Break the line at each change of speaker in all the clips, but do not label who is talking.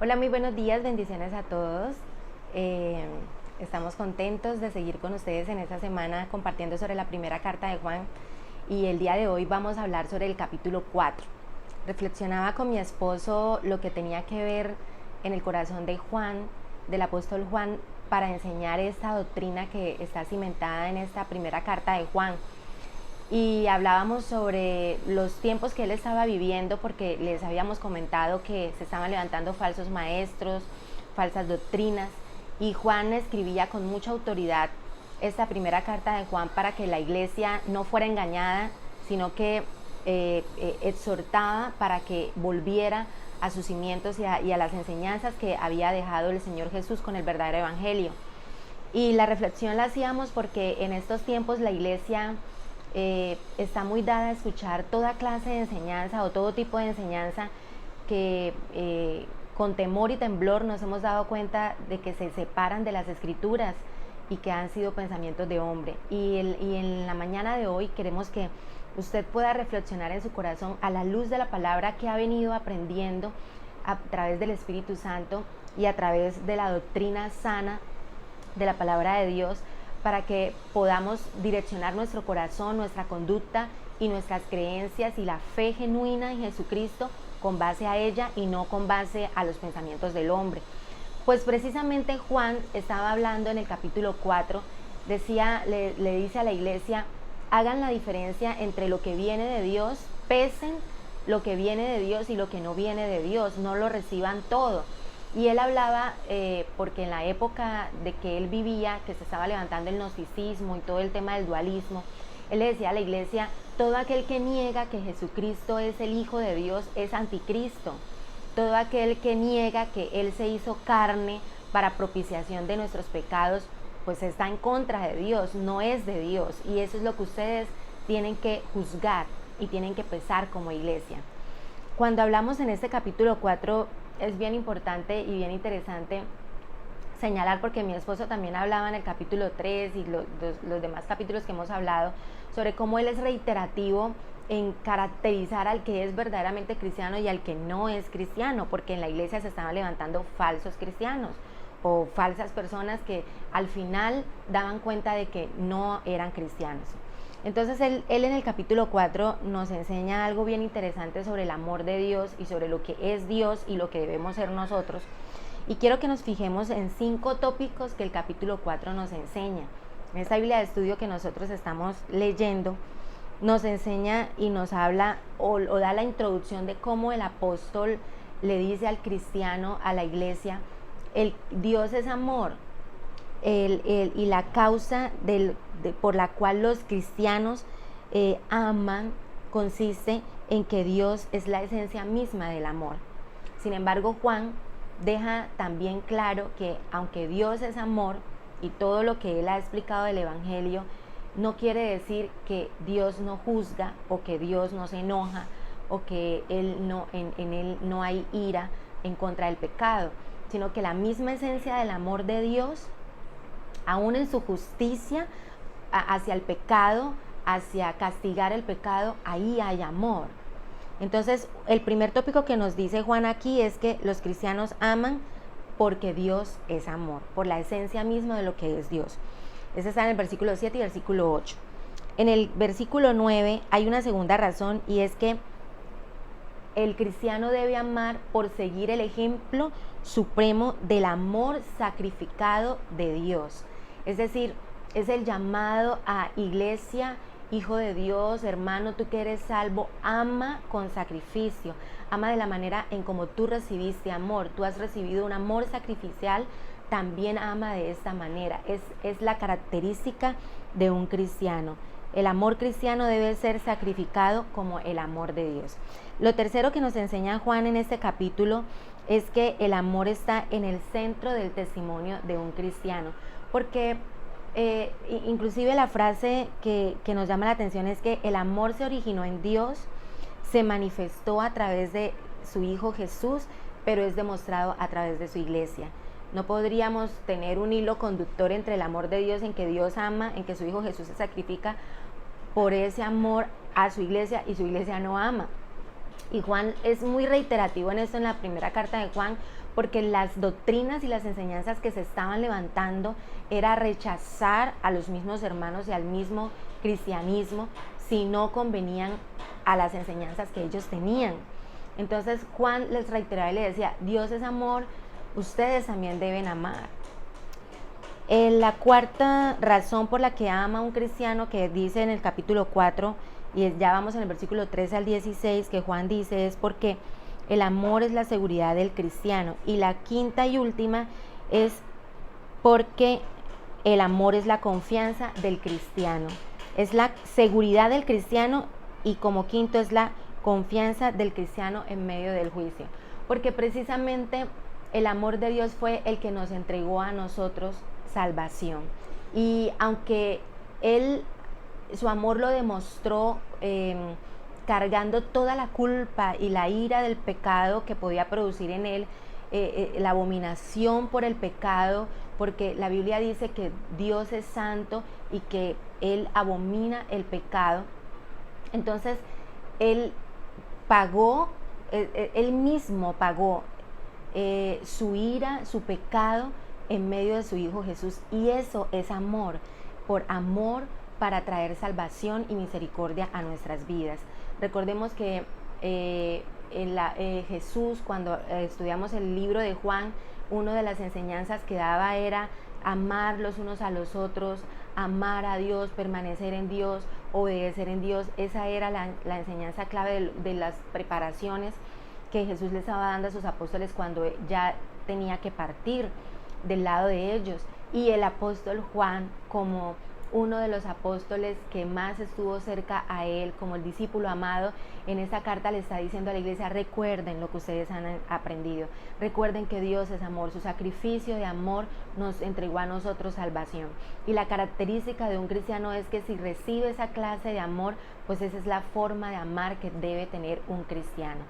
Hola, muy buenos días, bendiciones a todos. Eh, Estamos contentos de seguir con ustedes en esta semana compartiendo sobre la primera carta de Juan y el día de hoy vamos a hablar sobre el capítulo 4. Reflexionaba con mi esposo lo que tenía que ver en el corazón de Juan, del apóstol Juan, para enseñar esta doctrina que está cimentada en esta primera carta de Juan. Y hablábamos sobre los tiempos que él estaba viviendo, porque les habíamos comentado que se estaban levantando falsos maestros, falsas doctrinas, y Juan escribía con mucha autoridad esta primera carta de Juan para que la iglesia no fuera engañada, sino que exhortaba para que volviera a sus cimientos y a las enseñanzas que había dejado el Señor Jesús con el verdadero evangelio. Y la reflexión la hacíamos porque en estos tiempos la iglesia está muy dada a escuchar toda clase de enseñanza o todo tipo de enseñanza que con temor y temblor nos hemos dado cuenta de que se separan de las escrituras y que han sido pensamientos de hombre. Y en la mañana de hoy queremos que usted pueda reflexionar en su corazón a la luz de la palabra que ha venido aprendiendo a través del Espíritu Santo y a través de la doctrina sana de la palabra de Dios, para que podamos direccionar nuestro corazón, nuestra conducta y nuestras creencias y la fe genuina en Jesucristo con base a ella y no con base a los pensamientos del hombre. Pues precisamente Juan estaba hablando en el capítulo 4, le dice a la iglesia: hagan la diferencia entre lo que viene de Dios, pesen lo que viene de Dios y lo que no viene de Dios, no lo reciban todo. Y él hablaba, porque en la época de que él vivía, que se estaba levantando el gnosticismo y todo el tema del dualismo, él le decía a la iglesia: todo aquel que niega que Jesucristo es el Hijo de Dios es anticristo. Todo aquel que niega que Él se hizo carne para propiciación de nuestros pecados, pues está en contra de Dios, no es de Dios. Y eso es lo que ustedes tienen que juzgar y tienen que pesar como iglesia. Cuando hablamos en este capítulo 4, es bien importante y bien interesante señalar, porque mi esposo también hablaba en el capítulo 3 y los demás capítulos que hemos hablado, sobre cómo él es reiterativo en caracterizar al que es verdaderamente cristiano y al que no es cristiano, porque en la iglesia se estaban levantando falsos cristianos o falsas personas que al final daban cuenta de que no eran cristianos. Entonces él en el capítulo 4 nos enseña algo bien interesante sobre el amor de Dios y sobre lo que es Dios y lo que debemos ser nosotros. Y quiero que nos fijemos en 5 tópicos que el capítulo 4 nos enseña. En esta Biblia de estudio que nosotros estamos leyendo, nos enseña y nos habla o da la introducción de cómo el apóstol le dice al cristiano, a la iglesia: Dios es amor. Y la causa por la cual los cristianos aman consiste en que Dios es la esencia misma del amor. Sin embargo, Juan deja también claro que aunque Dios es amor y todo lo que él ha explicado del evangelio, no quiere decir que Dios no juzga o que Dios no se enoja o que en él no hay ira en contra del pecado, sino que la misma esencia del amor de Dios, aún en su justicia hacia el pecado, hacia castigar el pecado, ahí hay amor. Entonces, el primer tópico que nos dice Juan aquí es que los cristianos aman porque Dios es amor, por la esencia misma de lo que es Dios. Ese está en el versículo 7 y versículo 8. En el versículo 9 hay una segunda razón, y es que el cristiano debe amar por seguir el ejemplo supremo del amor sacrificado de Dios. Es decir, es el llamado a iglesia, hijo de Dios, hermano, tú que eres salvo, ama con sacrificio, ama de la manera en como tú recibiste amor. Tú has recibido un amor sacrificial, también ama de esta manera. Es la característica de un cristiano. El amor cristiano debe ser sacrificado como el amor de Dios. Lo tercero que nos enseña Juan en este capítulo es que el amor está en el centro del testimonio de un cristiano, porque inclusive la frase que nos llama la atención es que el amor se originó en Dios, se manifestó a través de su Hijo Jesús, pero es demostrado a través de su iglesia. No podríamos tener un hilo conductor entre el amor de Dios, en que Dios ama, en que su Hijo Jesús se sacrifica por ese amor a su iglesia, y su iglesia no ama. Y Juan es muy reiterativo en esto en la primera carta de Juan, porque las doctrinas y las enseñanzas que se estaban levantando era rechazar a los mismos hermanos y al mismo cristianismo si no convenían a las enseñanzas que ellos tenían. Entonces Juan les reiteraba y le decía, Dios es amor, ustedes también deben amar. La cuarta razón por la que ama un cristiano, que dice en el capítulo 4, y ya vamos en el versículo 13 al 16, que Juan dice, es porque el amor es la seguridad del cristiano. Y la quinta y última es porque el amor es la confianza del cristiano. Es la seguridad del cristiano, y como quinto es la confianza del cristiano en medio del juicio. Porque precisamente el amor de Dios fue el que nos entregó a nosotros salvación. Y aunque Él, su amor lo demostró cargando toda la culpa y la ira del pecado que podía producir en Él, la abominación por el pecado, porque la Biblia dice que Dios es santo y que Él abomina el pecado. Entonces Él pagó, Él mismo pagó su ira, su pecado en medio de su Hijo Jesús, y eso es amor, por amor para traer salvación y misericordia a nuestras vidas. Recordemos que Jesús, cuando estudiamos el libro de Juan, una de las enseñanzas que daba era amar los unos a los otros, amar a Dios, permanecer en Dios, obedecer en Dios. Esa era la enseñanza clave de las preparaciones que Jesús les estaba dando a sus apóstoles cuando ya tenía que partir del lado de ellos. Y el apóstol Juan, como uno de los apóstoles que más estuvo cerca a él, como el discípulo amado, en esta carta le está diciendo a la iglesia, recuerden lo que ustedes han aprendido, recuerden que Dios es amor, su sacrificio de amor nos entregó a nosotros salvación. Y la característica de un cristiano es que si recibe esa clase de amor, pues esa es la forma de amar que debe tener un cristiano.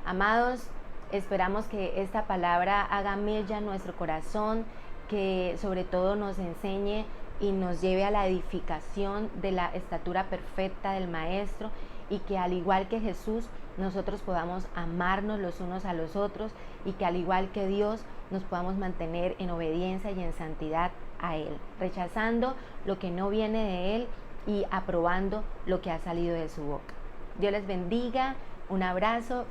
Amados, esperamos que esta palabra haga mella en nuestro corazón, que sobre todo nos enseñe y nos lleve a la edificación de la estatura perfecta del Maestro, y que al igual que Jesús nosotros podamos amarnos los unos a los otros, y que al igual que Dios nos podamos mantener en obediencia y en santidad a Él, rechazando lo que no viene de Él y aprobando lo que ha salido de su boca. Dios les bendiga, un abrazo